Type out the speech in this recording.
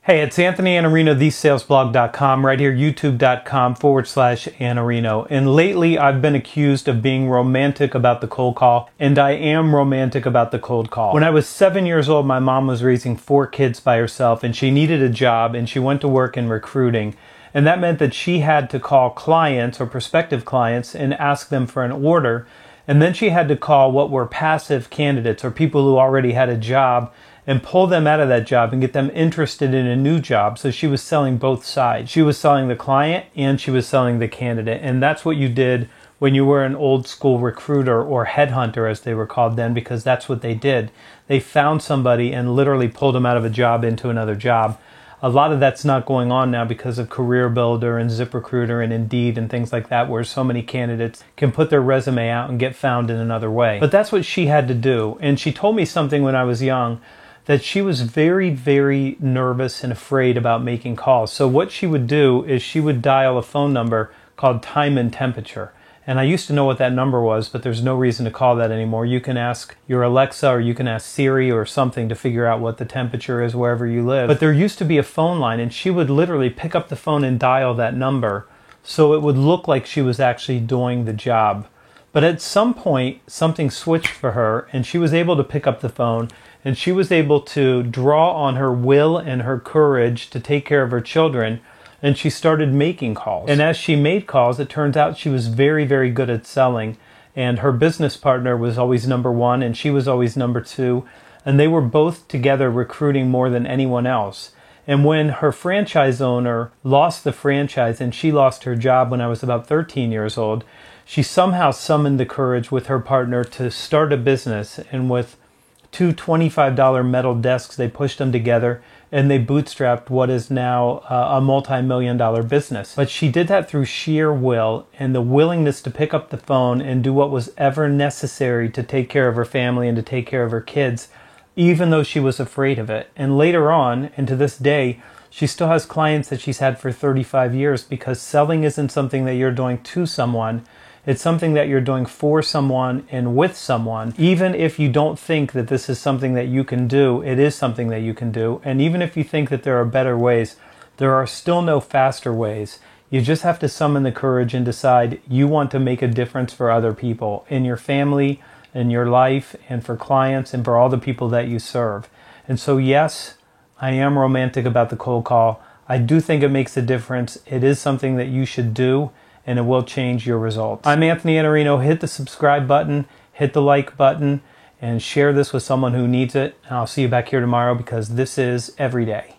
Hey, it's Anthony Iannarino, thesalesblog.com, right here, youtube.com/Iannarino. And lately I've been accused of being romantic about the cold call, and I am romantic about the cold call. When I was 7 years old, my mom was raising 4 kids by herself, and she needed a job, and she went to work in recruiting. And that meant that she had to call clients or prospective clients and ask them for an order. And then she had to call what were passive candidates or people who already had a job and pull them out of that job and get them interested in a new job. So she was selling both sides. She was selling the client and she was selling the candidate. And that's what you did when you were an old school recruiter or headhunter, as they were called then, because that's what they did. They found somebody and literally pulled them out of a job into another job. A lot of that's not going on now because of Career Builder and ZipRecruiter and Indeed and things like that, where so many candidates can put their resume out and get found in another way. But that's what she had to do. And she told me something when I was young, that she was very, very nervous and afraid about making calls. So what she would do is she would dial a phone number called Time and Temperature. And I used to know what that number was, but there's no reason to call that anymore. You can ask your Alexa or you can ask Siri or something to figure out what the temperature is wherever you live. But there used to be a phone line, and she would literally pick up the phone and dial that number so it would look like she was actually doing the job. But at some point, something switched for her, and she was able to pick up the phone, and she was able to draw on her will and her courage to take care of her children, and she started making calls. And as she made calls, it turns out she was very, very good at selling, and her business partner was always number one, and she was always number two, and they were both together recruiting more than anyone else. And when her franchise owner lost the franchise and she lost her job when I was about 13 years old, she somehow summoned the courage with her partner to start a business, and with 2 $25 metal desks, they pushed them together and they bootstrapped what is now a multi-million-dollar business. But she did that through sheer will and the willingness to pick up the phone and do what was ever necessary to take care of her family and to take care of her kids, even though she was afraid of it. And later on, and to this day, she still has clients that she's had for 35 years, because selling isn't something that you're doing to someone. It's something that you're doing for someone and with someone. Even if you don't think that this is something that you can do, it is something that you can do. And even if you think that there are better ways, there are still no faster ways. You just have to summon the courage and decide you want to make a difference for other people, in your family, in your life, and for clients, and for all the people that you serve. And so yes, I am romantic about the cold call. I do think it makes a difference. It is something that you should do, and it will change your results. I'm Anthony Iannarino. Hit the subscribe button, hit the like button, and share this with someone who needs it. And I'll see you back here tomorrow, because this is every day.